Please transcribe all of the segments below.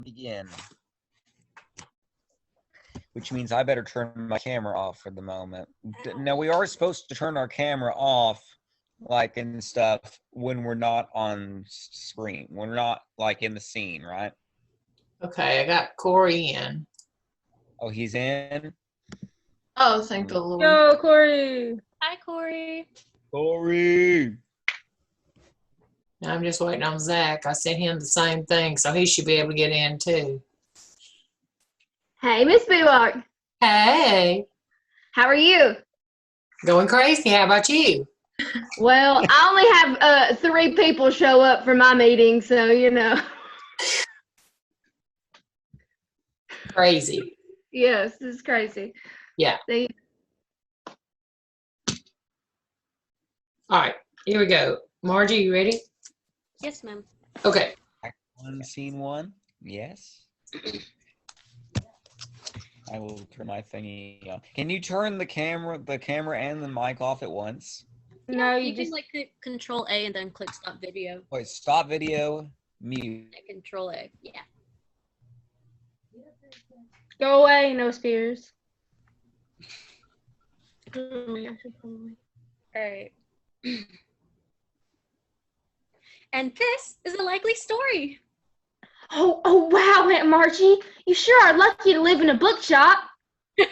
Begin. Which means I better turn my camera off for the moment. Now, we are supposed to turn our camera off, like, and stuff when we're not on screen. We're not, like, in the scene, right? Okay, I got Corey in. Oh, he's in? Oh, thank the Lord. Yo, Corey. Hi, Corey. Corey! Now I'm just waiting on Zach. I sent him the same thing, so he should be able to get in too. Hey, Miss Boolark. Hey, How are you? going crazy. How about you? Well, I only have 3 people show up for my meeting, so you know. Crazy. Yes, it's crazy. Yeah. They, All right, here we go. Margie, you ready? Yes, ma'am. Okay. Scene 1? Yes. I will turn my thingy on. Can you turn the camera and the mic off at once? no, you you can just like click Control A and then click Stop Video. Wait, stop video, mute. Control A. Yeah. go away, no spears. All right. And this is a likely story. Oh, wow, Aunt Margie. You sure are lucky to live in a bookshop. I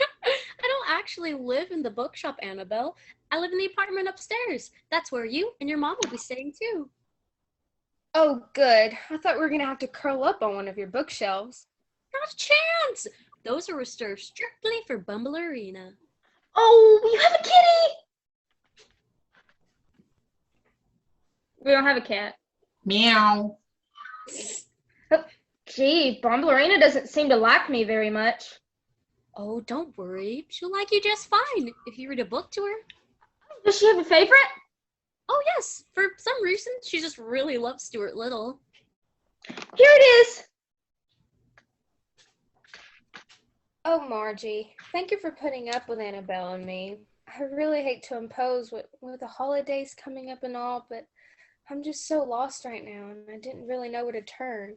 don't actually live in the bookshop, Annabelle. I live in the apartment upstairs. That's where you and your mom will be staying too. Oh, good. I thought we were going to have to curl up on one of your bookshelves. Not a chance. Those are reserved strictly for Bumble Arena. Oh, you have a kitty. We don't have a cat. Meow. Gee, Bombalurina doesn't seem to like me very much. Oh, don't worry. She'll like you just fine if you read a book to her. Does she have a favorite? Oh, yes. For some reason, she just really loves Stuart Little. Here it is. Oh, Margie, thank you for putting up with Annabelle and me. I really hate to impose with the holidays coming up and all, but I'm just so lost right now, and I didn't really know where to turn.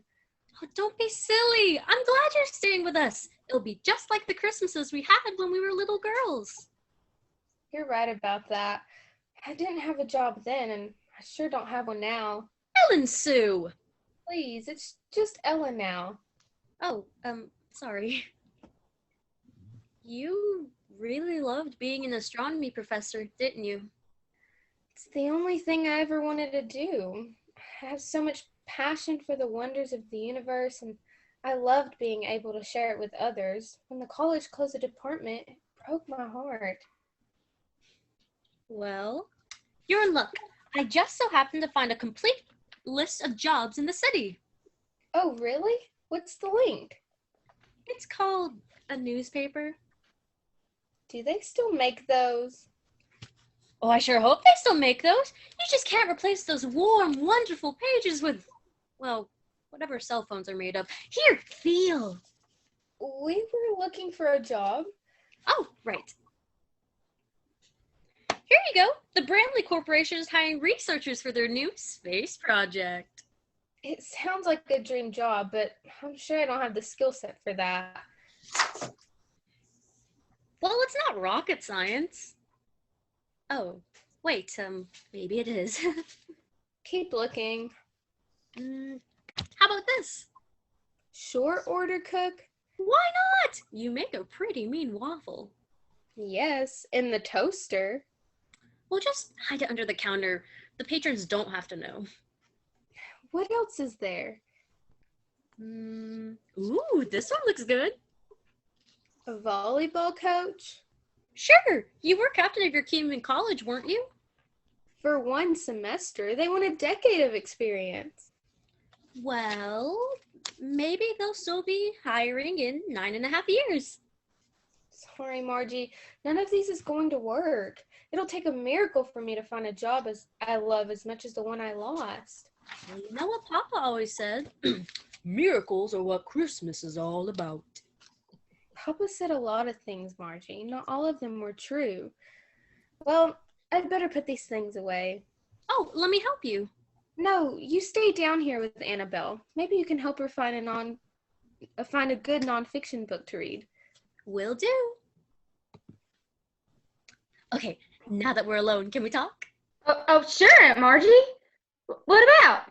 Oh, don't be silly. I'm glad you're staying with us. It'll be just like the Christmases we had when we were little girls. You're right about that. I didn't have a job then, and I sure don't have one now. Ellen Sue. Please, it's just Ella now. Oh, sorry. You really loved being an astronomy professor, didn't you? It's the only thing I ever wanted to do. I have so much passion for the wonders of the universe, and I loved being able to share it with others. When the college closed the department, it broke my heart. Well, you're in luck. I just so happened to find a complete list of jobs in the city. Oh, really? What's the link? It's called a newspaper. Do they still make those? Oh, I sure hope they still make those. You just can't replace those warm, wonderful pages with, well, whatever cell phones are made of. Here, feel. We were looking for a job. Oh, right. Here you go. The Brandley Corporation is hiring researchers for their new space project. It sounds like a dream job, but I'm sure I don't have the skill set for that. Well, it's not rocket science. Oh, wait, maybe it is. Keep looking. How about this? Short order cook? Why not? You make a pretty mean waffle. Yes, in the toaster. Well, just hide it under the counter. The patrons don't have to know. What else is there? Ooh, this one looks good. A volleyball coach? Sure, you were captain of your team in college, weren't you? For one semester, they want a decade of experience. Well, maybe they'll still be hiring in 9.5 years. Sorry, Margie, none of these is going to work. It'll take a miracle for me to find a job as I love as much as the one I lost. Well, you know what Papa always said? Miracles are what Christmas is all about. Papa said a lot of things, Margie. Not all of them were true. Well, I'd better put these things away. Oh, let me help you. No, you stay down here with Annabelle. Maybe you can help her find find a good nonfiction book to read. Will do. Okay, now that we're alone, can we talk? Oh, sure, Aunt Margie. What about?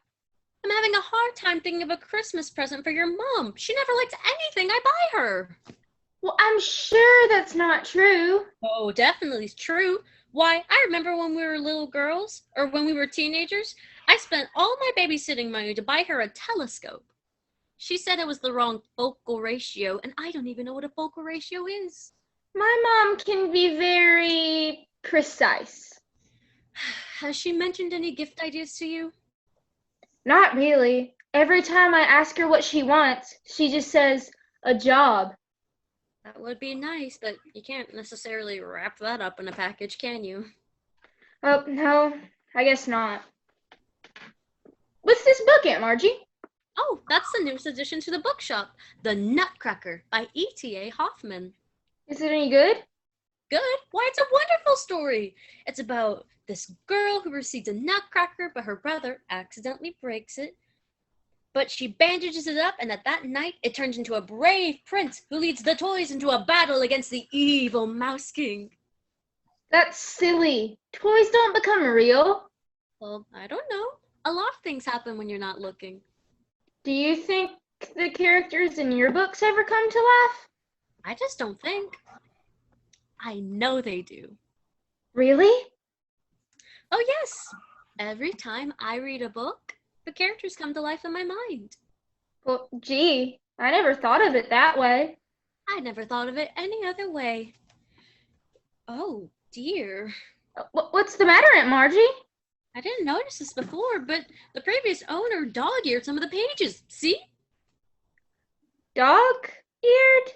I'm having a hard time thinking of a Christmas present for your mom. She never likes anything I buy her. Well, I'm sure that's not true. Oh, definitely true. Why, I remember when we were little girls, or when we were teenagers, I spent all my babysitting money to buy her a telescope. She said it was the wrong focal ratio, and I don't even know what a focal ratio is. My mom can be very precise. Has she mentioned any gift ideas to you? Not really. Every time I ask her what she wants, she just says, a job. That would be nice, but you can't necessarily wrap that up in a package, can you? Oh, no, I guess not. What's this book, Aunt Margie? Oh, that's the newest addition to the bookshop, The Nutcracker by E.T.A. Hoffman. Is it any good? Good? Why, it's a wonderful story. It's about this girl who receives a nutcracker, but her brother accidentally breaks it. But she bandages it up, and at that night, it turns into a brave prince who leads the toys into a battle against the evil Mouse King. That's silly. Toys don't become real. Well, I don't know. A lot of things happen when you're not looking. Do you think the characters in your books ever come to life? I just don't think. I know they do. Really? Oh, yes. Every time I read a book, the characters come to life in my mind. Well, gee, I never thought of it that way. I never thought of it any other way. Oh, dear. What's the matter, Aunt Margie? I didn't notice this before, but the previous owner dog-eared some of the pages. See? Dog-eared?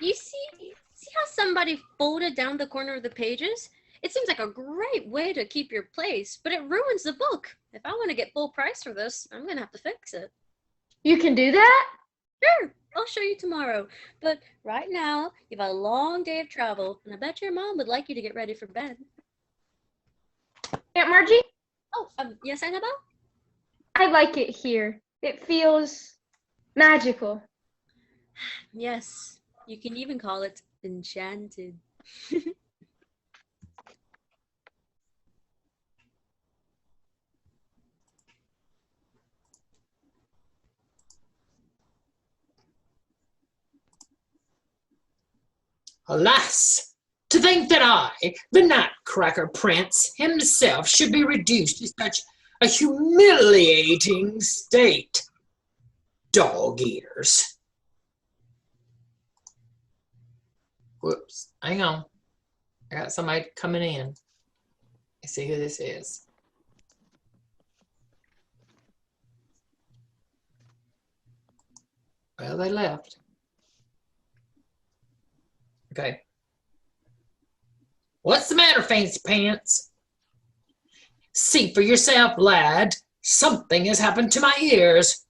You see how somebody folded down the corner of the pages? It seems like a great way to keep your place, but it ruins the book. If I want to get full price for this, I'm going to have to fix it. You can do that? Sure, I'll show you tomorrow. But right now, you've a long day of travel, and I bet your mom would like you to get ready for bed. Aunt Margie? Oh, yes, Annabelle? I like it here. It feels magical. Yes, you can even call it enchanted. Alas, to think that I, the Nutcracker Prince himself, should be reduced to such a humiliating state. Dog eaters. Whoops, hang on. I got somebody coming in. Let's see who this is. Well, they left. Okay. What's the matter, Fancy Pants? See for yourself, lad. Something has happened to my ears.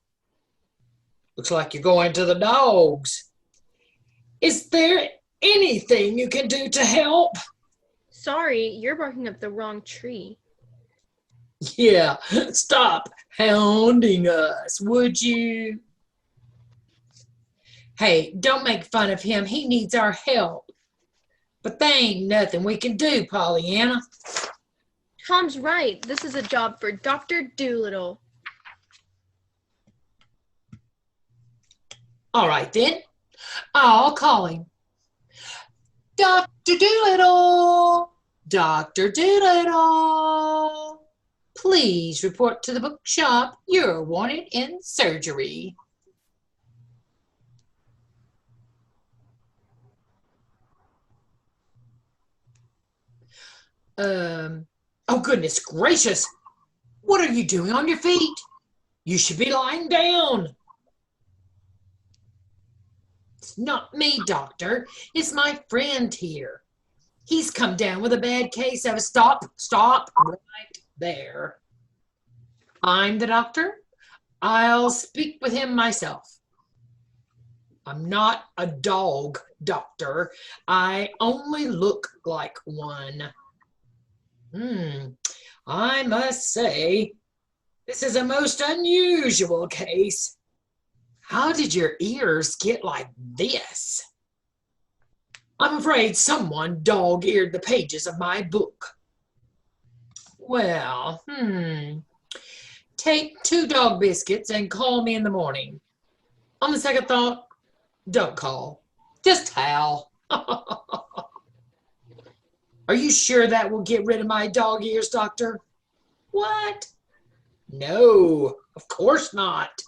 Looks like you're going to the dogs. Is there anything you can do to help? Sorry, you're barking up the wrong tree. Yeah, stop hounding us, would you? Hey, don't make fun of him. He needs our help. But there ain't nothing we can do, Pollyanna. Tom's right. This is a job for Dr. Dolittle. All right, then. I'll call him. Dr. Dolittle! Dr. Dolittle! Please report to the bookshop. You're wanted in surgery. Oh, goodness gracious. What are you doing on your feet? You should be lying down. It's not me, doctor. It's my friend here. He's come down with a bad case of stop right there. I'm the doctor. I'll speak with him myself. I'm not a dog, doctor. I only look like one. I must say, this is a most unusual case. How did your ears get like this? I'm afraid someone dog-eared the pages of my book. Well, take 2 dog biscuits and call me in the morning. On the second thought, don't call. Just howl. Are you sure that will get rid of my dog ears, Doctor? What? No, of course not.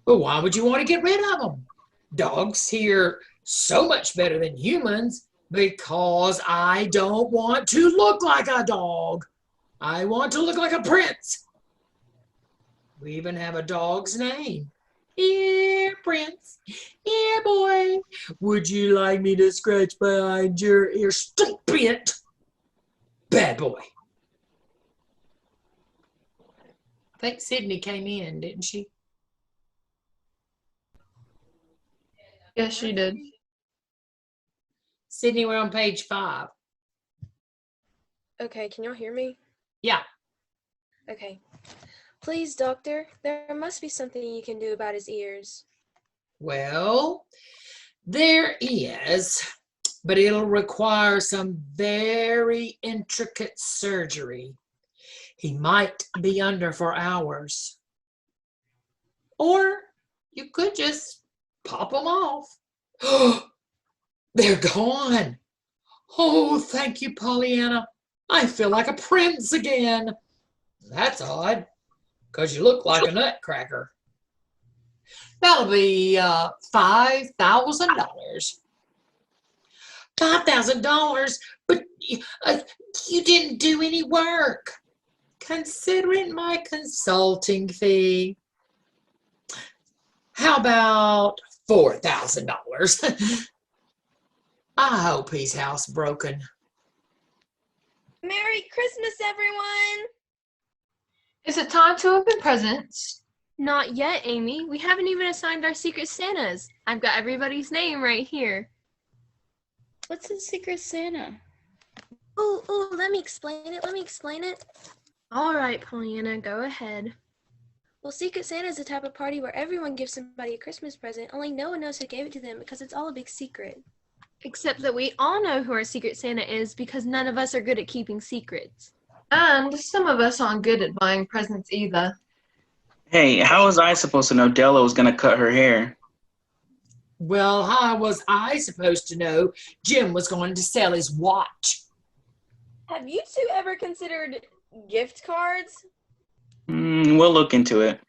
But why would you want to get rid of them? Dogs hear so much better than humans because I don't want to look like a dog. I want to look like a prince. We even have a dog's name. Here, Prince. Here, boy. Would you like me to scratch behind your ear? Stop it. Bad boy. I think Sydney came in, didn't she? Yes, she did. Sydney, we're on page 5. Okay, can y'all hear me? Yeah. Okay. Please, doctor, there must be something you can do about his ears. Well, there is, but it'll require some very intricate surgery. He might be under for hours. Or you could just pop them off. They're gone. Oh, thank you, Pollyanna. I feel like a prince again. That's odd, because you look like a nutcracker. That'll be $5,000. $5,000, but you didn't do any work. Consider it my consulting fee. How about $4,000? I hope he's housebroken. Merry Christmas, everyone! Is it time to open presents? Not yet, Amy. We haven't even assigned our Secret Santas. I've got everybody's name right here. What's a Secret Santa? Ooh, let me explain it. All right, Pollyanna, go ahead. Well, Secret Santa is a type of party where everyone gives somebody a Christmas present, only no one knows who gave it to them because it's all a big secret. Except that we all know who our Secret Santa is because none of us are good at keeping secrets. And some of us aren't good at buying presents either. Hey, how was I supposed to know Della was going to cut her hair? Well, how was I supposed to know Jim was going to sell his watch? Have you two ever considered gift cards? We'll look into it.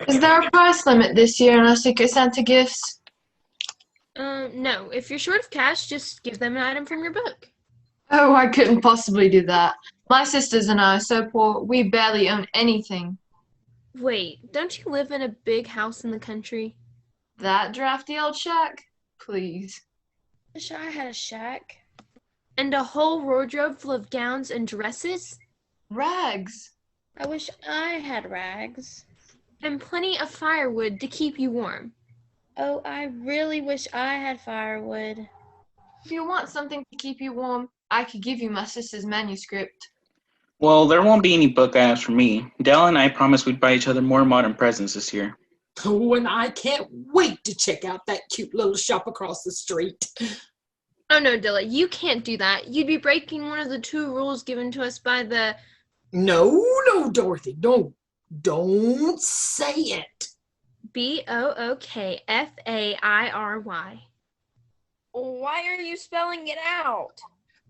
Is there a price limit this year on our Secret Santa gifts? No. If you're short of cash, just give them an item from your book. Oh, I couldn't possibly do that. My sisters and I are so poor, we barely own anything. Wait, don't you live in a big house in the country? That drafty old shack? Please. Wish I had a shack. And a whole wardrobe full of gowns and dresses? Rags. I wish I had rags. And plenty of firewood to keep you warm. Oh, I really wish I had firewood. If you want something to keep you warm, I could give you my sister's manuscript. Well, there won't be any book items for me. Della and I promised we'd buy each other more modern presents this year. Oh, and I can't wait to check out that cute little shop across the street. Oh no, Dilla, you can't do that. You'd be breaking one of the 2 rules given to us by the... No, Dorothy, don't say it. BOOKFAIRY. Why are you spelling it out?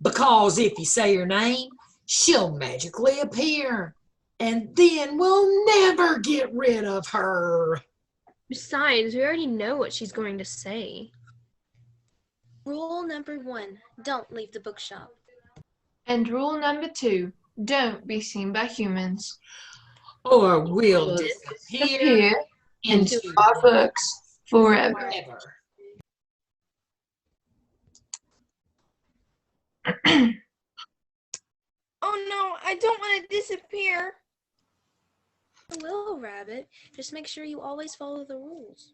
Because if you say her name, she'll magically appear. And then we'll never get rid of her. Besides, we already know what she's going to say. Rule number 1, don't leave the bookshop. And rule number 2, don't be seen by humans. Or we'll disappear Disappear into our books forever. forever. Oh no, I don't want to disappear. Well, Rabbit, just make sure you always follow the rules.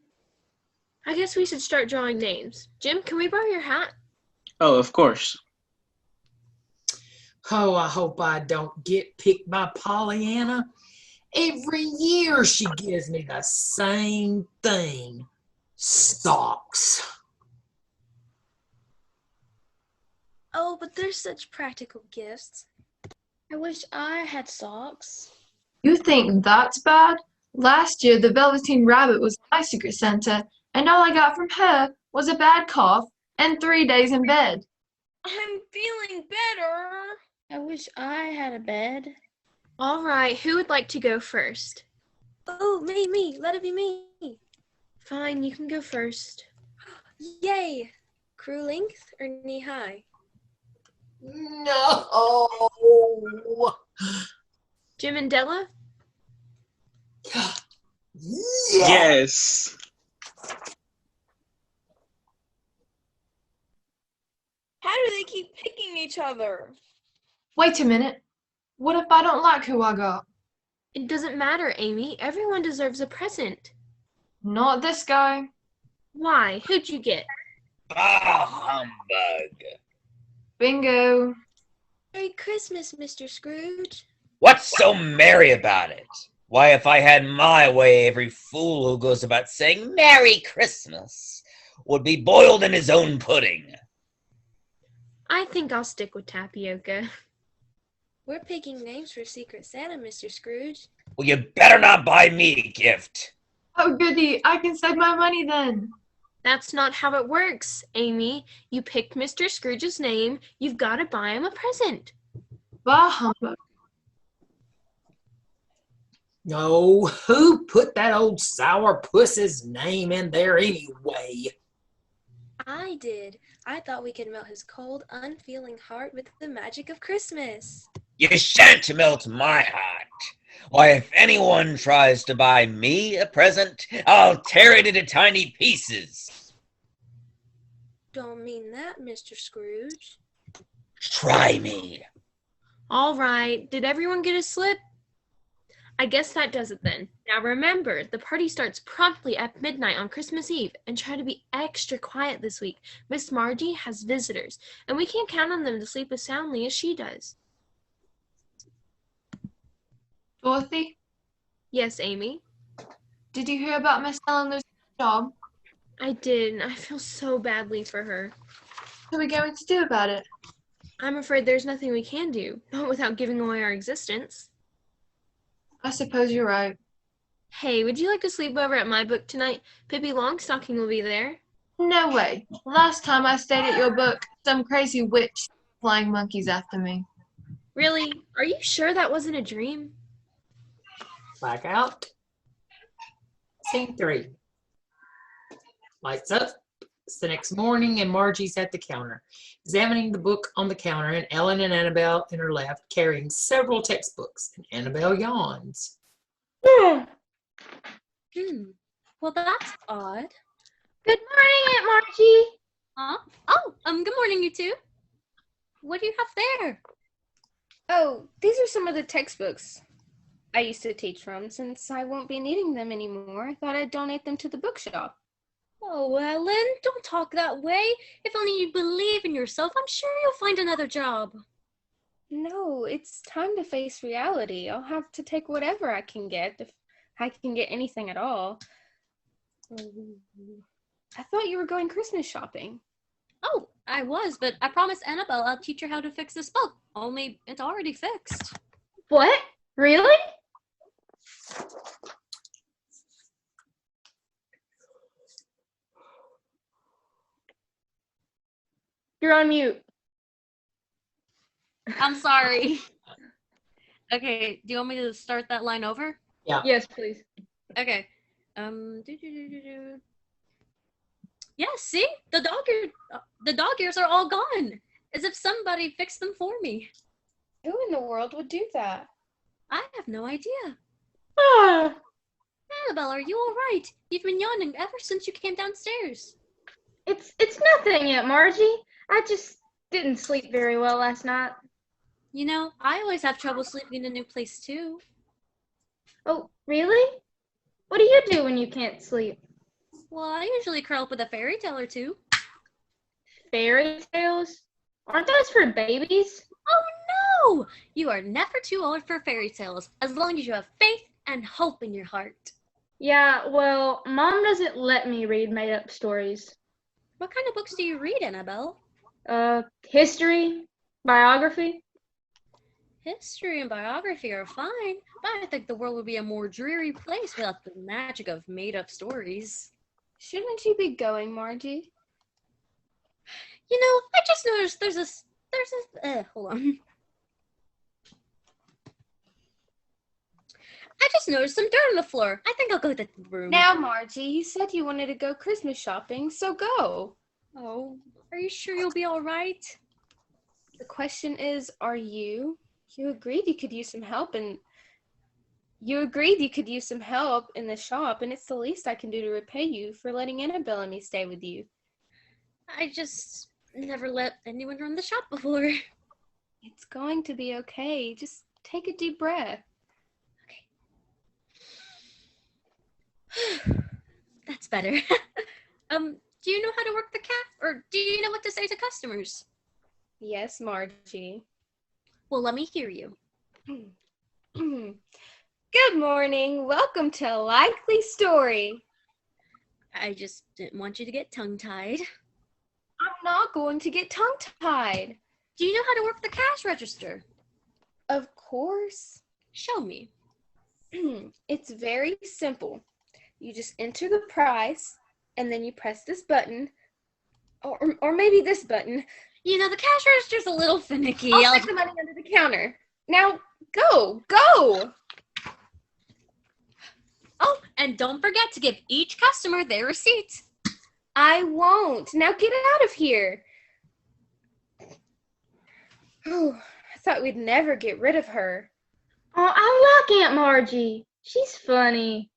I guess we should start drawing names. Jim, can we borrow your hat? Oh, of course. Oh, I hope I don't get picked by Pollyanna Every year she gives me the same thing. Socks. Oh, but they're such practical gifts. I wish I had socks. You think that's bad? Last year, the Velveteen Rabbit was my Secret Santa, and all I got from her was a bad cough and 3 days in bed. I'm feeling better. I wish I had a bed. All right, who would like to go first? Oh, me. Let it be me. Fine, you can go first. Yay. Crew length or knee high? No. Jim and Della? Yes. Yes. How do they keep picking each other? Wait a minute. What if I don't like who I got? It doesn't matter, Amy. Everyone deserves a present. Not this guy. Why? Who'd you get? Ah, humbug. Bingo. Merry Christmas, Mr. Scrooge. What's so merry about it? Why, if I had my way, every fool who goes about saying Merry Christmas would be boiled in his own pudding. I think I'll stick with tapioca. We're picking names for Secret Santa, Mr. Scrooge. Well, you better not buy me a gift. Oh, goody. I can save my money then. That's not how it works, Amy. You picked Mr. Scrooge's name. You've got to buy him a present. Bah humbug. No, who put that old sourpuss's name in there anyway? I did. I thought we could melt his cold, unfeeling heart with the magic of Christmas. You shan't melt my heart. Why, if anyone tries to buy me a present, I'll tear it into tiny pieces. Don't mean that, Mr. Scrooge. Try me. All right. Did everyone get a slip? I guess that does it then. Now remember, the party starts promptly at midnight on Christmas Eve, and try to be extra quiet this week. Miss Margie has visitors, and we can't count on them to sleep as soundly as she does. Dorothy, Yes, Amy? did you hear about Miss Eleanor's job? I did, and I feel so badly for her. What are we going to do about it? I'm afraid there's nothing we can do, not without giving away our existence. I suppose you're right. Hey, would you like to sleep over at my book tonight? Pippi Longstocking will be there. No way. Last time I stayed at your book, some crazy witch flying monkeys after me. Really? Are you sure that wasn't a dream? Black out. Scene 3. Lights up. It's the next morning, and Margie's at the counter, examining the book on the counter, and Ellen and Annabelle in her lap, carrying several textbooks, and Annabelle yawns. Well, that's odd. Good morning, Aunt Margie. Huh? Oh, good morning, you two. What do you have there? Oh, these are some of the textbooks I used to teach from. Since I won't be needing them anymore, I thought I'd donate them to the bookshop. Oh, Ellen, don't talk that way. If only you believe in yourself, I'm sure you'll find another job. No, it's time to face reality. I'll have to take whatever I can get, if I can get anything at all. I thought you were going Christmas shopping. Oh, I was, but I promised Annabelle I'll teach her how to fix this book. Only it's already fixed. What? Really? You're on mute. I'm sorry. Okay, do you want me to start that line over? Yes, please. Okay. Yeah, see? The dog ears are all gone. As if somebody fixed them for me. Who in the world would do that? I have no idea. Ah, Annabelle, are you all right? You've been yawning ever since you came downstairs. it's nothing, Aunt Margie. I just didn't sleep very well last night. You know, I always have trouble sleeping in a new place too. Oh, really? What do you do when you can't sleep? Well, I usually curl up with a fairy tale or two. Fairy tales? Aren't those for babies? Oh no! You are never too old for fairy tales, as long as you have faith and hope in your heart. Yeah, well, Mom doesn't let me read made-up stories. What kind of books do you read, Annabelle? History, biography. History and biography are fine, but I think the world would be a more dreary place without the magic of made-up stories. Shouldn't you be going, Margie? You know, I just noticed hold on. I just noticed some dirt on the floor. I think I'll go to the room. Now, Margie, you said you wanted to go Christmas shopping, so go. Oh, are you sure you'll be all right? The question is, are you? You agreed you could use some help in the shop, and it's the least I can do to repay you for letting Annabelle and me stay with you. I just never let anyone run the shop before. It's going to be okay. Just take a deep breath. Okay. That's better. Do you know how to work the caf? Or do you know what to say to customers? Yes, Margie. Well, let me hear you. Good morning. Welcome to A Likely Story. I just didn't want you to get tongue-tied. I'm not going to get tongue-tied. Do you know how to work the cash register? Of course. Show me. It's very simple. You just enter the price, and then you press this button, or maybe this button. You know, the cash register's a little finicky. I'll stick the money under the counter. Now, go! Oh, and don't forget to give each customer their receipt. I won't. Now get out of here. Oh, I thought we'd never get rid of her. Oh, I like Aunt Margie. She's funny.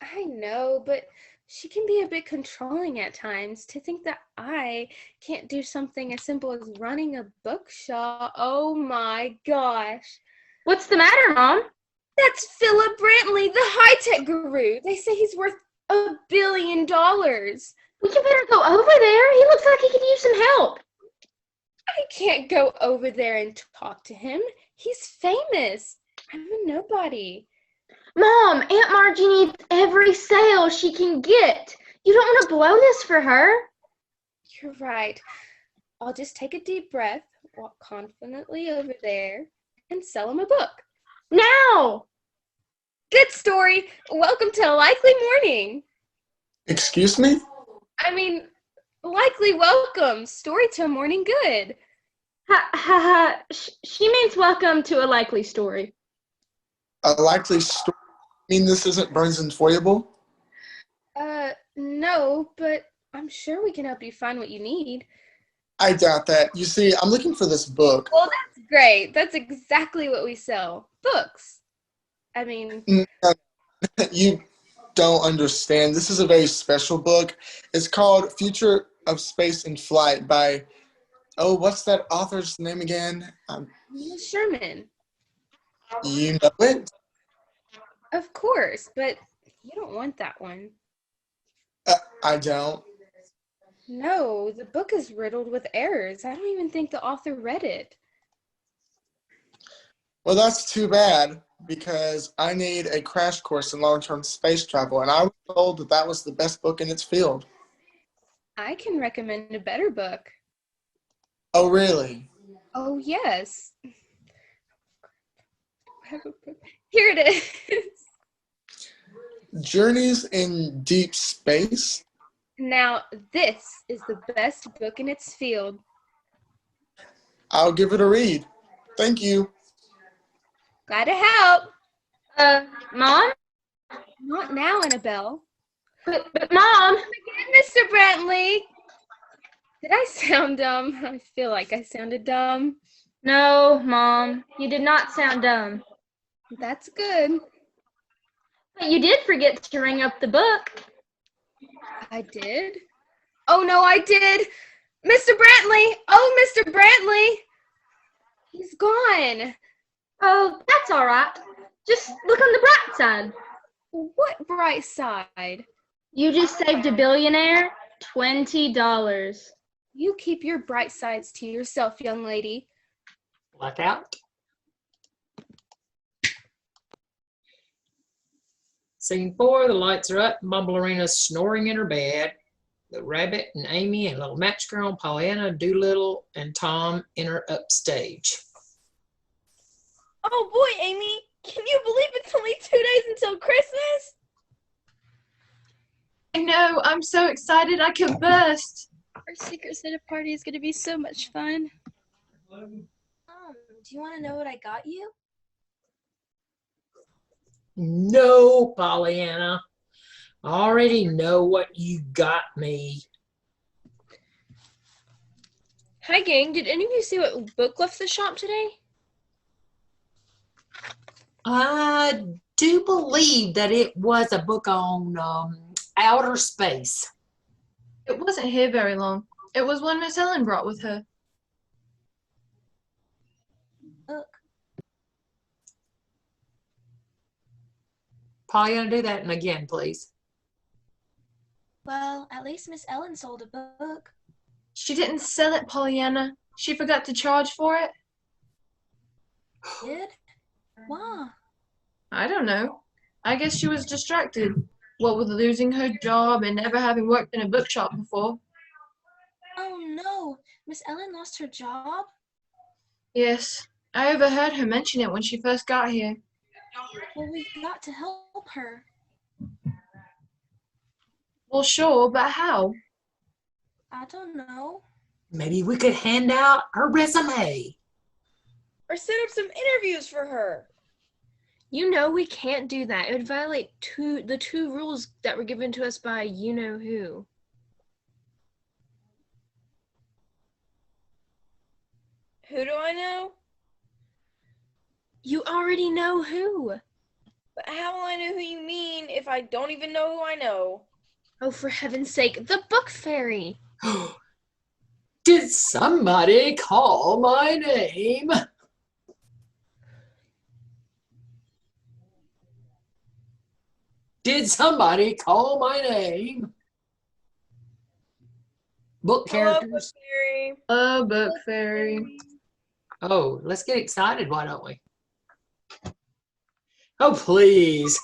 I know, but she can be a bit controlling at times. To think that I can't do something as simple as running a bookshop. Oh my gosh. What's the matter, Mom? That's Philip Brantley, the high-tech guru. They say he's worth $1 billion. Well, you better go over there. He looks like he could use some help. I can't go over there and talk to him. He's famous. I'm a nobody. Mom, Aunt Margie needs every sale she can get. You don't want to blow this for her. You're right. I'll just take a deep breath, walk confidently over there, and sell him a book. Now! Good story. Welcome to A Likely Morning. Excuse me? I mean, likely welcome. Story to morning good. She means welcome to A Likely Story. A likely story? Mean this isn't Burns and Foyable? No, but I'm sure we can help you find what you need. I doubt that. You see, I'm looking for this book. Well, that's great. That's exactly what we sell. Books. I mean... You don't understand. This is a very special book. It's called Future of Space and Flight by, what's that author's name again? Neil Sherman. You know it? Of course, but you don't want that one. I don't. No, the book is riddled with errors. I don't even think the author read it. Well, that's too bad, because I need a crash course in long-term space travel, and I was told that that was the best book in its field. I can recommend a better book. Oh, really? Oh, yes. Here it is. Journeys in Deep Space? Now, this is the best book in its field. I'll give it a read. Thank you. Glad to help. Mom? Not now, Annabelle. But Mom! Again, Mr. Brantley. Did I sound dumb? I feel like I sounded dumb. No, Mom. You did not sound dumb. That's good. But you did forget to ring up the book. I did? Oh, no, I did. Mr. Brantley! Oh, Mr. Brantley! He's gone. Oh, that's all right. Just look on the bright side. What bright side? You just saved a billionaire $20. You keep your bright sides to yourself, young lady. Look out. Scene 4, the lights are up, Bumblerina's snoring in her bed. The rabbit and Amy and little match girl and Pollyanna, Doolittle, and Tom enter upstage. Oh boy, Amy, can you believe it's only 2 days until Christmas? I know, I'm so excited I could burst. Our Secret Santa party is going to be so much fun. Do you want to know what I got you? No, Pollyanna. I already know what you got me. Hi, gang. Did any of you see what book left the shop today? I do believe that it was a book on outer space. It wasn't here very long. It was one Miss Ellen brought with her. Look. Pollyanna, do that again, please. Well, at least Miss Ellen sold a book. She didn't sell it, Pollyanna. She forgot to charge for it. Did? Why? I don't know. I guess she was distracted. What with losing her job and never having worked in a bookshop before. Oh no, Miss Ellen lost her job? Yes, I overheard her mention it when she first got here. Well, we've got to help her. Well, sure, but how? I don't know. Maybe we could hand out her resume. Or set up some interviews for her. You know we can't do that. It would violate the two rules that were given to us by you-know-who. Who do I know? You already know who. But how will I know who you mean if I don't even know who I know? Oh, for heaven's sake, the book fairy. Did somebody call my name? Did somebody call my name? Book characters. Oh, book fairy. Oh, let's get excited, why don't we? Oh, please.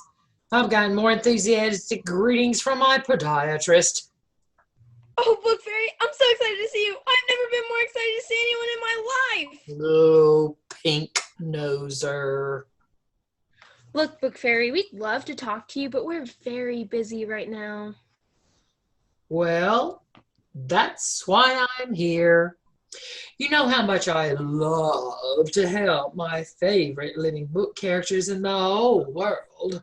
I've gotten more enthusiastic greetings from my podiatrist. Oh, Book Fairy, I'm so excited to see you. I've never been more excited to see anyone in my life. Oh, pink noser. Look, Book Fairy, we'd love to talk to you, but we're very busy right now. Well, that's why I'm here. You know how much I love to help my favorite living book characters in the whole world.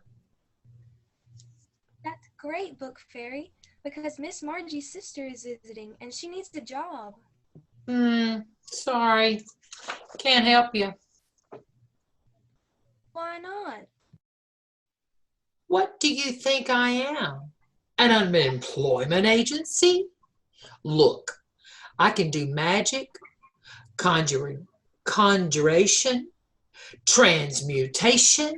That's great, Book Fairy, because Miss Margie's sister is visiting and she needs a job. Sorry. Can't help you. Why not? What do you think I am? An unemployment agency? Look, I can do magic, conjuration, transmutation,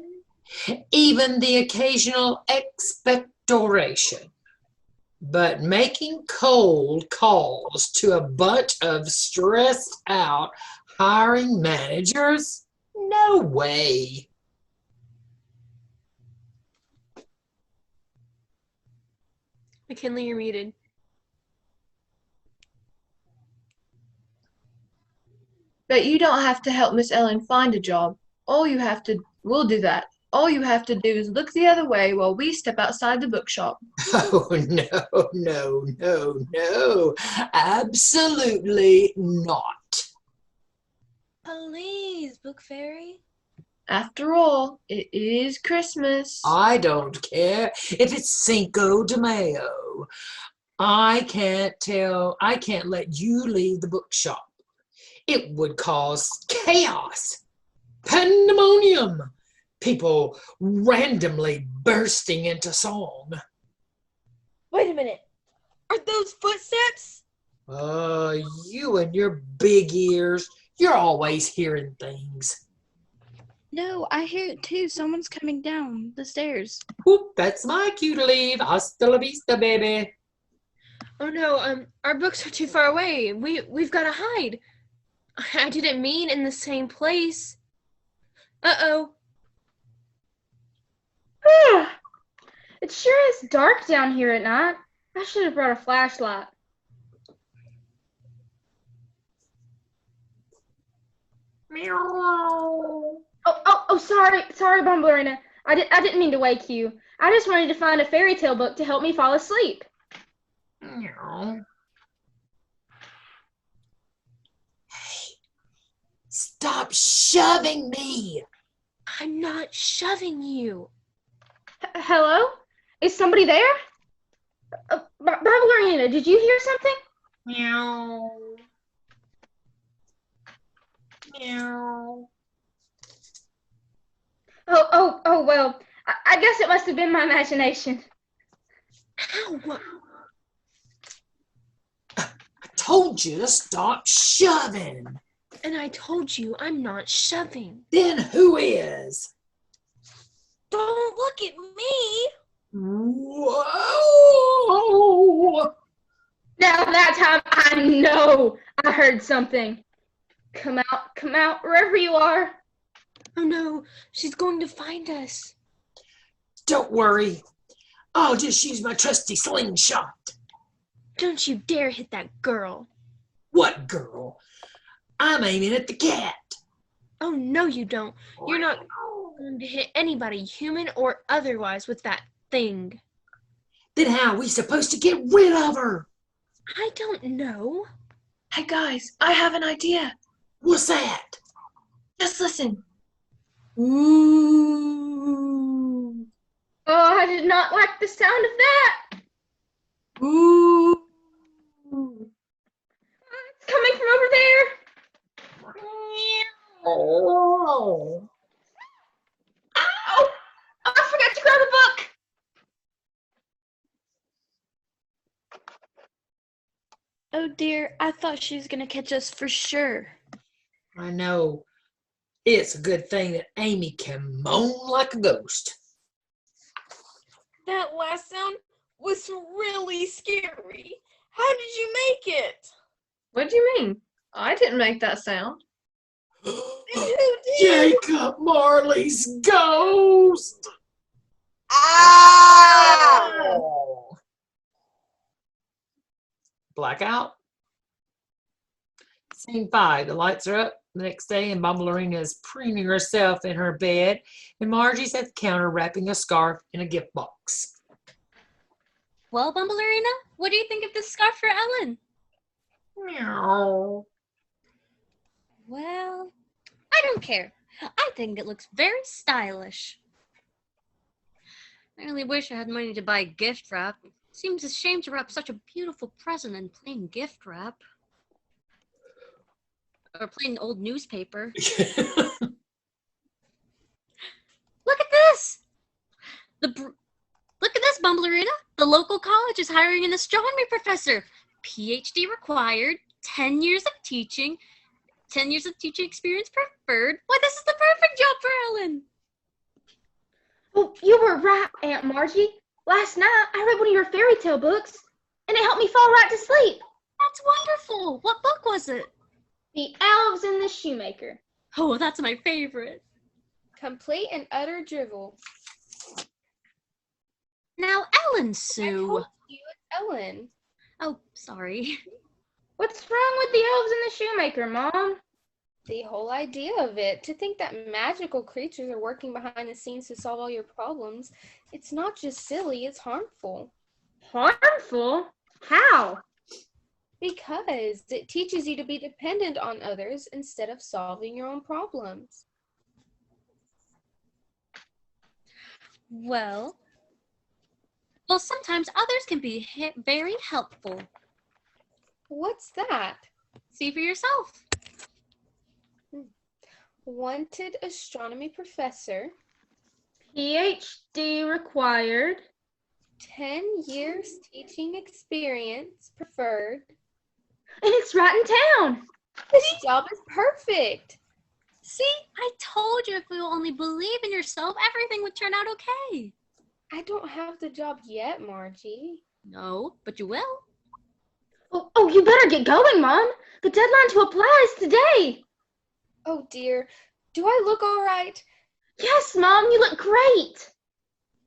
even the occasional expectoration. But making cold calls to a bunch of stressed out hiring managers? No way. McKinley, you're muted. But you don't have to help Miss Ellen find a job. We'll do that. All you have to do is look the other way while we step outside the bookshop. Oh, no. Absolutely not. Please, Book Fairy. After all, it is Christmas. I don't care if it's Cinco de Mayo. I can't let you leave the bookshop. It would cause chaos, pandemonium, people randomly bursting into song. Wait a minute. Are those footsteps? You and your big ears, you're always hearing things. No, I hear it too. Someone's coming down the stairs. Whoop, that's my cue to leave. Hasta la vista, baby. Oh no, our books are too far away. We've got to hide. I didn't mean in the same place. Uh-oh. It sure is dark down here at night. I should have brought a flashlight. Meow. Oh, sorry, Bumblerina. I didn't mean to wake you. I just wanted to find a fairy tale book to help me fall asleep. Meow. Hey, stop shoving me. I'm not shoving you. Hello? Is somebody there? Bumblerina, did you hear something? Meow. Meow. Oh, well, I guess it must have been my imagination. Ow! I told you to stop shoving. And I told you I'm not shoving. Then who is? Don't look at me. Whoa! Now that time I know I heard something. Come out, wherever you are. Oh no, she's going to find us. Don't worry. I'll just use my trusty slingshot. Don't you dare hit that girl. What girl? I'm aiming at the cat. Oh no, you don't. You're not going to hit anybody, human or otherwise, with that thing. Then how are we supposed to get rid of her? I don't know. Hey guys, I have an idea. What's that? Just listen. Ooh. Oh, I did not like the sound of that. Ooh. It's coming from over there. Oh. Ow! I forgot to grab a book. Oh dear, I thought she was going to catch us for sure. I know. It's a good thing that Amy can moan like a ghost. That last sound was really scary. How did you make it? What do you mean? I didn't make that sound. Then who did? Jacob Marley's ghost! Ah! Oh. Blackout. Scene 5. The lights are up the next day, and Bumblerina is preening herself in her bed, and Margie's at the counter wrapping a scarf in a gift box. Well, Bumblerina, what do you think of this scarf for Ellen? Meow. Well, I don't care. I think it looks very stylish. I really wish I had money to buy gift wrap. Seems a shame to wrap such a beautiful present in plain gift wrap. Or plain old newspaper. Look at this! Look at this, Bumblerina. The local college is hiring an astronomy professor. PhD required, 10 years of teaching experience preferred. Why, this is the perfect job for Ellen. Oh, you were right, Aunt Margie. Last night, I read one of your fairy tale books, and it helped me fall right to sleep. That's wonderful. What book was it? The Elves and the Shoemaker. Oh, that's my favorite. Complete and utter drivel. Now, Ellen I Sue. told you it's Ellen. Oh, sorry. What's wrong with the Elves and the Shoemaker, Mom? The whole idea of it, to think that magical creatures are working behind the scenes to solve all your problems, it's not just silly, it's harmful. Harmful? How? Because it teaches you to be dependent on others instead of solving your own problems. Well, sometimes others can be very helpful. What's that? See for yourself. Wanted astronomy professor. PhD required. 10 years teaching experience preferred. And it's right in town. This job is perfect. See, I told you if you only believe in yourself, everything would turn out okay. I don't have the job yet, Margie. No, but you will. Oh, you better get going, Mom. The deadline to apply is today. Oh dear. Do I look all right? Yes, Mom, you look great.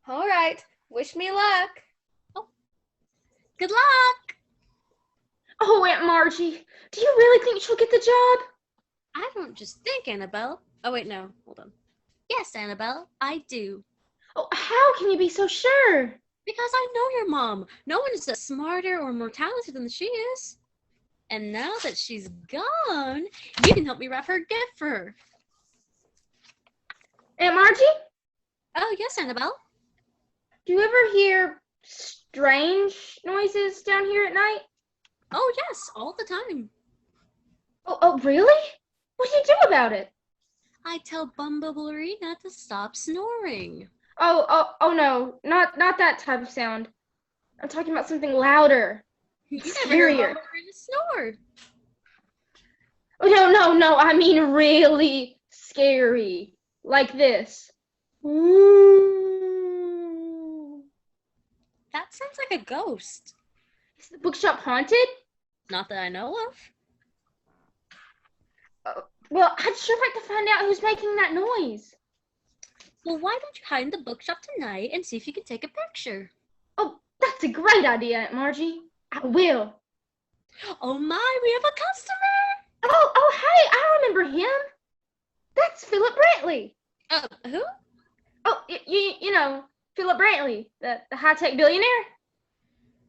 All right. Wish me luck. Good luck! Oh, Aunt Margie, do you really think she'll get the job? I don't just think, Annabelle. Oh, wait, no. Hold on. Yes, Annabelle, I do. Oh, how can you be so sure? Because I know your mom. No one is smarter or more talented than she is. And now that she's gone, you can help me wrap her gift for her. Aunt Margie, Oh, yes, Annabelle. do you ever hear strange noises down here at night? Oh, yes, all the time. Oh, really? What do you do about it? I tell Bumbleberina to stop snoring. Oh no, not that type of sound. I'm talking about something louder. You never heard Scarier. Bumbleberina snore. Oh, no, I mean really scary. Like this. Ooh. That sounds like a ghost. Is the bookshop haunted? Not that I know of. Well, I'd sure like to find out who's making that noise. Well, why don't you hide in the bookshop tonight and see if you can take a picture? Oh, that's a great idea, Aunt Margie. I will. Oh my, we have a customer! Oh, hey, I remember him. That's Philip Brantley. Who? Oh, you know, Philip Brantley, the high-tech billionaire.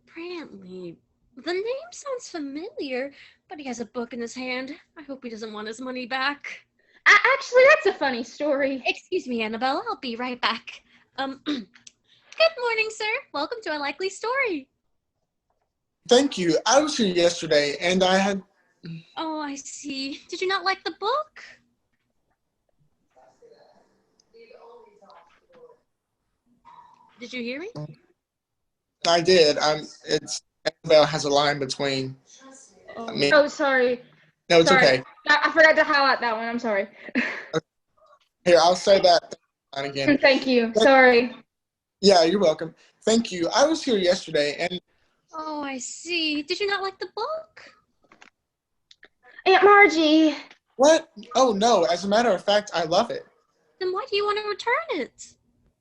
Brantley. The name sounds familiar, but he has a book in his hand. I hope he doesn't want his money back. Actually, that's a funny story. Excuse me, Annabelle. I'll be right back. Good morning, sir. Welcome to A Likely Story. Thank you. I was here yesterday, and I had... Oh, I see. Did you not like the book? Did you hear me? I did. It's Annabelle has a line between. Me. Oh, sorry. No, it's Sorry. okay. I forgot to highlight that one. I'm sorry. Here, I'll say that line again. Thank you. Sorry. Yeah, you're welcome. Thank you. I was here yesterday, and Oh, I see. Did you not like the book? Aunt Margie. what? Oh no! As a matter of fact, I love it. Then why do you want to return it?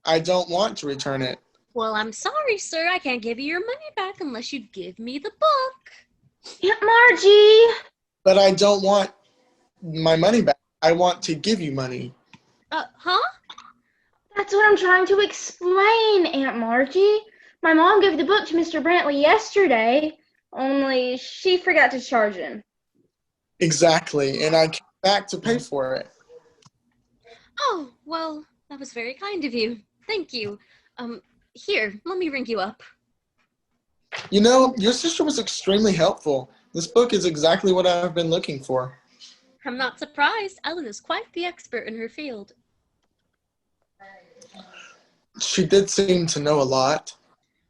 I don't want to return it. Well, I'm sorry, sir. I can't give you your money back unless you give me the book. Aunt Margie. But I don't want my money back. I want to give you money. Huh? That's what I'm trying to explain, Aunt Margie. My mom gave the book to Mr. Brantley yesterday, only she forgot to charge him. Exactly, and I came back to pay for it. Oh, well, that was very kind of you. Thank you. Here, let me ring you up. You know, your sister was extremely helpful. This book is exactly what I've been looking for. I'm not surprised. Ellen is quite the expert in her field. She did seem to know a lot.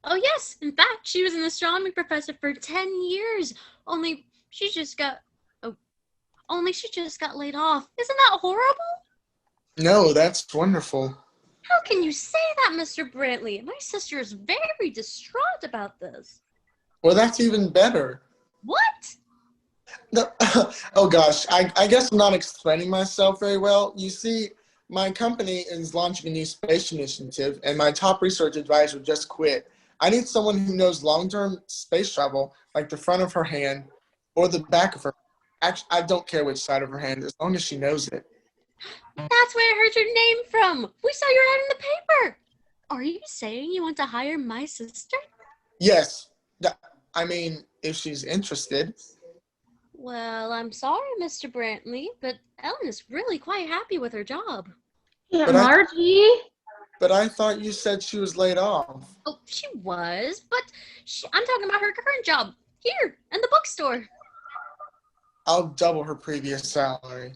Oh, yes. In fact, she was an astronomy professor for 10 years. Only she just got laid off. Isn't that horrible? No, that's wonderful. How can you say that, Mr. Brantley? My sister is very distraught about this. Well, that's even better. What? No, oh gosh, I guess I'm not explaining myself very well. You see, my company is launching a new space initiative, and my top research advisor just quit. I need someone who knows long-term space travel, like the front of her hand or the back of her. Actually, I don't care which side of her hand, as long as she knows it. That's where I heard your name from. We saw your ad in the paper. Are you saying you want to hire my sister? Yes. I mean, if she's interested. Well, I'm sorry, Mr. Brantley, but Ellen is really quite happy with her job. Aunt Margie? But I thought you said she was laid off. Oh, she was, but I'm talking about her current job. Here, in the bookstore. I'll double her previous salary.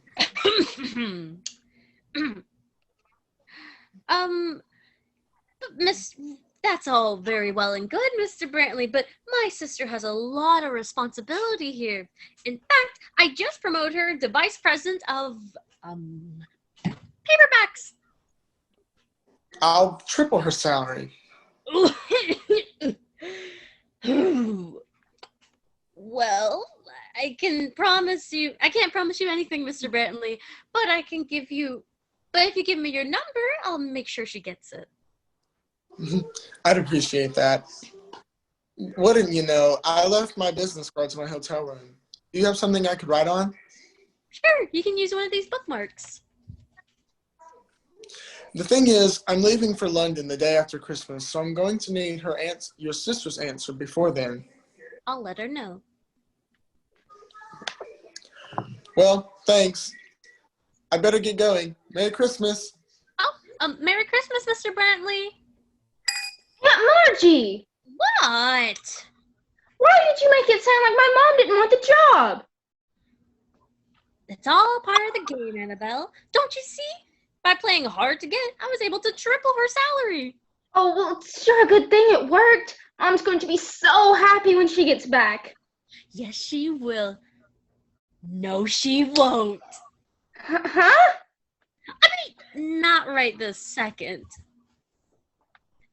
Miss, that's all very well and good, Mr. Brantley, but my sister has a lot of responsibility here. In fact, I just promoted her to vice president of, paperbacks. I'll triple her salary. Well, I can't promise you anything, Mr. Brantley, but if you give me your number, I'll make sure she gets it. I'd appreciate that. Wouldn't you know, I left my business cards in my hotel room. Do you have something I could write on? Sure, you can use one of these bookmarks. The thing is, I'm leaving for London the day after Christmas, so I'm going to need your sister's answer before then. I'll let her know. Well, thanks. I better get going. Merry Christmas. Oh, Merry Christmas, Mr. Brantley. Aunt Margie! What? Why did you make it sound like my mom didn't want the job? It's all part of the game, Annabelle. Don't you see? By playing hard to get, I was able to triple her salary. Oh, well, it's sure a good thing it worked. Mom's going to be so happy when she gets back. Yes, she will. No, she won't. Huh? I mean, not right this second.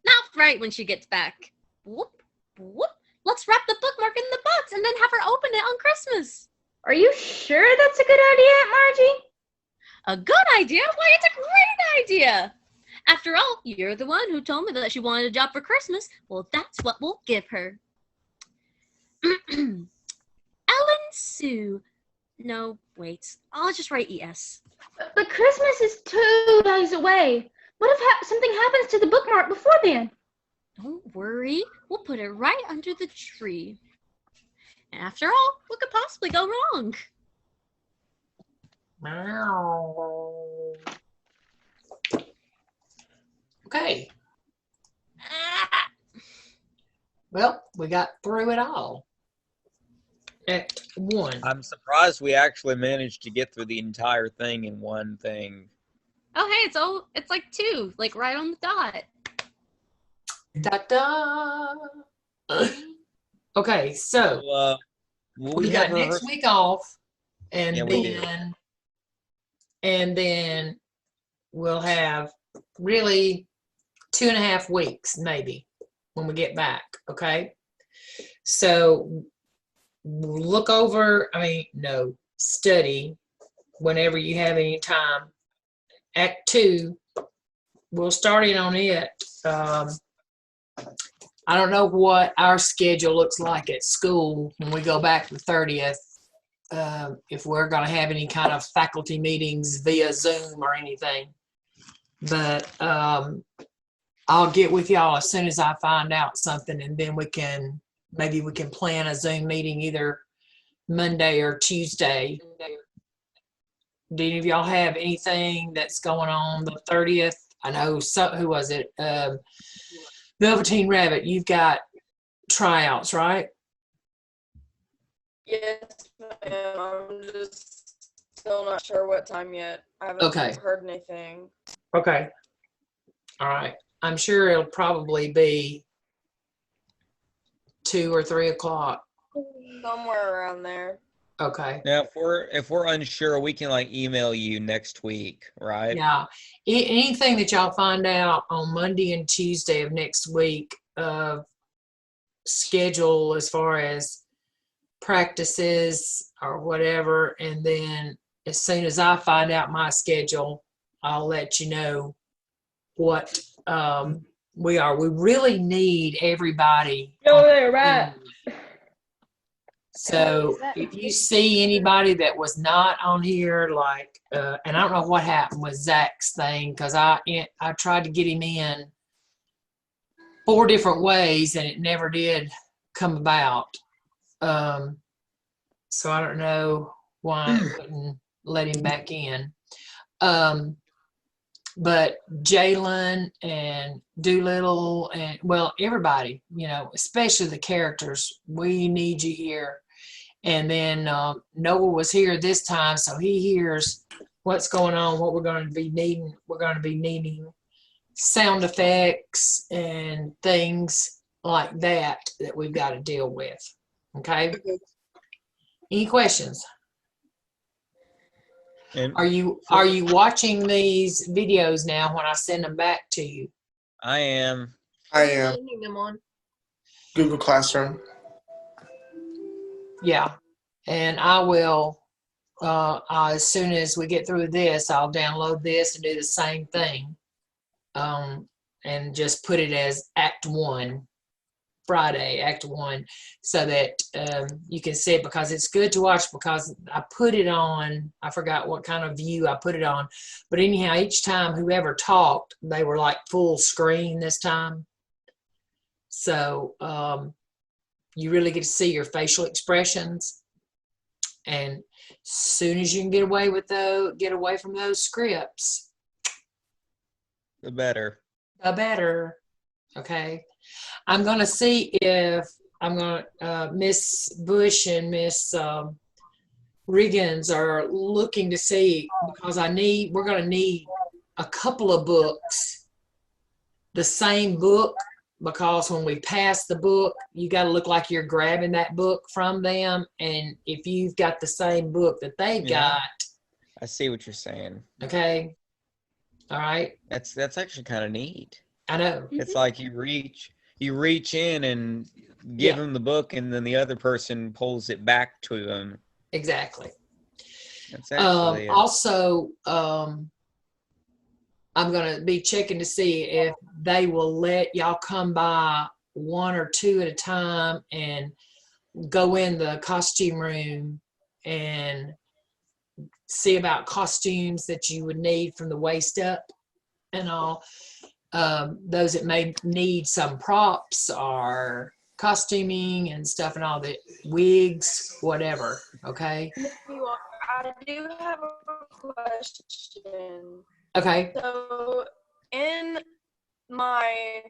Not right when she gets back. Whoop, whoop. Let's wrap the bookmark in the box and then have her open it on Christmas. Are you sure that's a good idea, Aunt Margie? A good idea? Why, it's a great idea. After all, you're the one who told me that she wanted a job for Christmas. Well, that's what we'll give her. Ellen Sue. No, wait. I'll just write ES. But Christmas is 2 days away. What if something happens to the bookmark before then? Don't worry. We'll put it right under the tree. And after all, what could possibly go wrong? Okay. Well, we got through it all. Act 1. I'm surprised we actually managed to get through the entire thing in one thing. Oh, hey, it's like 2, like right on the dot. Da-da. Okay, so we got next week off, and yeah, then we'll have really 2.5 weeks maybe when we get back. Okay, so look over. Study whenever you have any time. Act 2, we'll start in on it. I don't know what our schedule looks like at school when we go back the 30th, if we're going to have any kind of faculty meetings via Zoom or anything. But I'll get with y'all as soon as I find out something, and then maybe we can plan a Zoom meeting either Monday or Tuesday. Do any of y'all have anything that's going on the 30th? I know, who was it? Velveteen Rabbit, you've got tryouts, right? Yes, ma'am. I'm just still not sure what time yet. I haven't heard anything. Okay. All right. I'm sure it'll probably be 2 or 3 o'clock. Somewhere around there. Okay. Now, if we're unsure, we can email you next week, right? Yeah. Anything that y'all find out on Monday and Tuesday of next week of schedule as far as practices or whatever, and then as soon as I find out my schedule, I'll let you know what we are. We really need everybody. Go there, right? So if you see anybody that was not on here, and I don't know what happened with Zach's thing, because I tried to get him in 4 different ways and it never did come about. So I don't know why I couldn't let him back in. But Jalen and Doolittle and, everybody, especially the characters, we need you here. And then Noah was here this time, so he hears what's going on, what we're going to be needing. We're going to be needing sound effects and things like that we've got to deal with. Okay? Any questions? And are you watching these videos now when I send them back to you? I am. Leaving them on Google Classroom. Yeah, and I will, as soon as we get through this, I'll download this and do the same thing. and just put it as Act 1, Friday, Act 1, so that you can see it, because it's good to watch, because I put it on, I forgot what kind of view I put it on, but anyhow, each time whoever talked, they were like full screen this time. So you really get to see your facial expressions, and as soon as you can get away from those scripts, the better. The better. Okay. I'm going to see if Miss Bush and Miss Riggins are looking to see, because we're going to need a couple of books, the same book, because when we pass the book, you got to look like you're grabbing that book from them. And if you've got the same book that they've got. I see what you're saying. Okay. All right. That's actually kind of neat. I know. It's like you reach in and give them the book, and then the other person pulls it back to them. Exactly. That's actually also, I'm going to be checking to see if they will let y'all come by 1 or 2 at a time and go in the costume room and see about costumes that you would need from the waist up and all. Those that may need some props or costuming and stuff and all, the wigs, whatever. Okay. I do have a question. Okay. So in my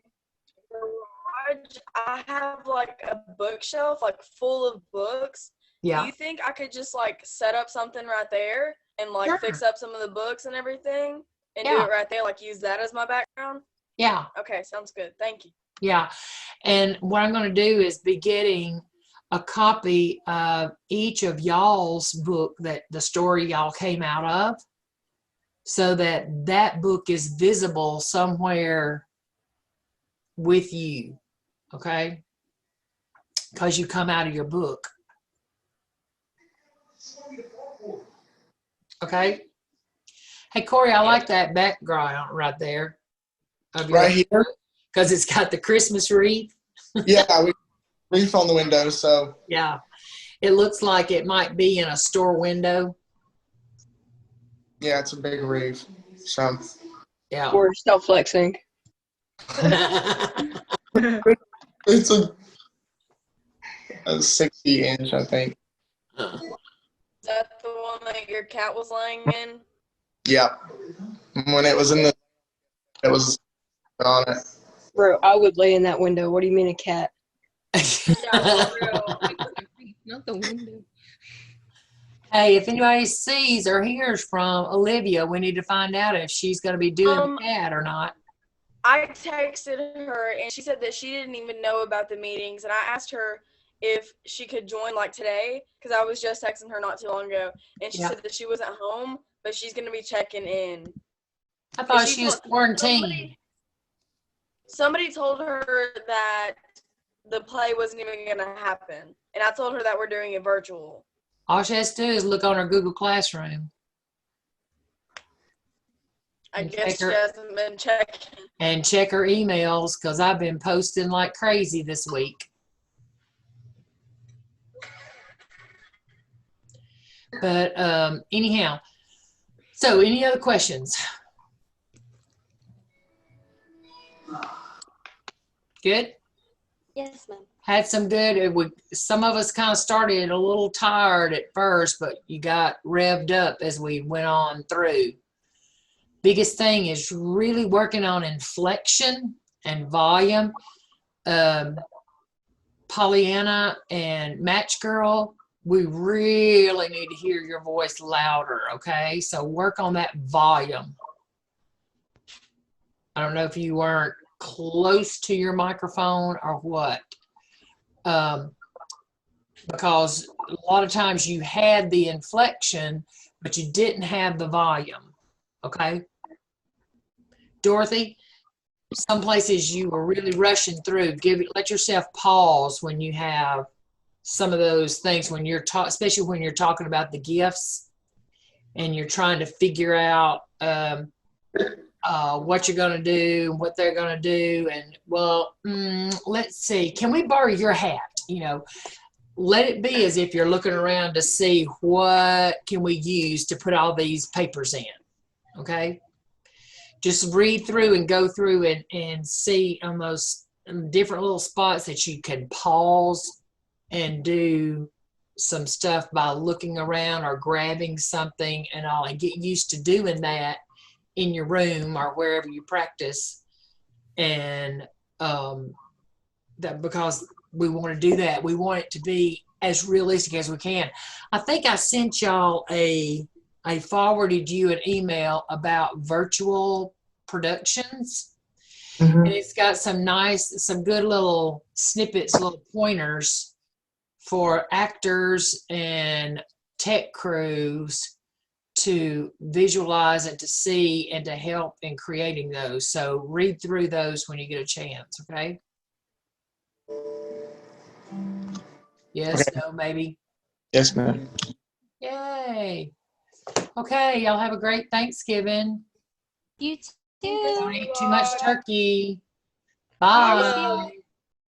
garage, I have like a bookshelf like full of books. Yeah. Do you think I could just like set up something right there and like fix up some of the books and everything and do it right there, like use that as my background? Yeah. Okay, sounds good. Thank you. Yeah. And what I'm going to do is be getting a copy of each of y'all's book, that the story y'all came out of, so that that book is visible somewhere with you. Okay. Because you come out of your book. Okay. Hey, Corey, I like that background right there. Right here? Because it's got the Christmas wreath. Yeah, wreath on the window, so. Yeah. It looks like it might be in a store window. Yeah, it's a big wreath. So. Yeah. We're still flexing. It's a 60 inch, I think. Is that the one that your cat was laying in? Yeah. When it was it was on it. Bro, I would lay in that window. What do you mean a cat? Not the window. Hey, if anybody sees or hears from Olivia, we need to find out if she's going to be doing the cat or not. I texted her and she said that she didn't even know about the meetings, and I asked her if she could join like today, because I was just texting her not too long ago, and she said that she wasn't home, but she's going to be checking in. I thought she was quarantined. Somebody told her that the play wasn't even going to happen, and I told her that we're doing it virtual. All she has to do is look on her Google Classroom. I guess she hasn't been checking. And check her emails, because I've been posting like crazy this week. But anyhow, so any other questions? Good? Yes, ma'am. Had some good, some of us kind of started a little tired at first, but you got revved up as we went on through. Biggest thing is really working on inflection and volume. Pollyanna and Match Girl, we really need to hear your voice louder, okay? So work on that volume. I don't know if you weren't close to your microphone or what. Because a lot of times you had the inflection, but you didn't have the volume, okay? Dorothy, some places you were really rushing through. Let yourself pause when you have some of those things, when you're especially when you're talking about the gifts and you're trying to figure out what you're going to do, what they're going to do. And well, let's see, can we borrow your hat? You know, let it be as if you're looking around to see what can we use to put all these papers in. Okay. Just read through and go through and see on those different little spots that you can pause and do some stuff by looking around or grabbing something and all, and get used to doing that in your room or wherever you practice. And that, because we want to do that, we want it to be as realistic as we can. I think I sent y'all I forwarded you an email about virtual productions. And it's got some good little snippets, little pointers for actors and tech crews to visualize and to see and to help in creating those. So read through those when you get a chance, okay? Yes, Okay. no, maybe? Yes, ma'am. Yay. Okay, y'all have a great Thanksgiving. You too. Don't eat too much turkey. Bye.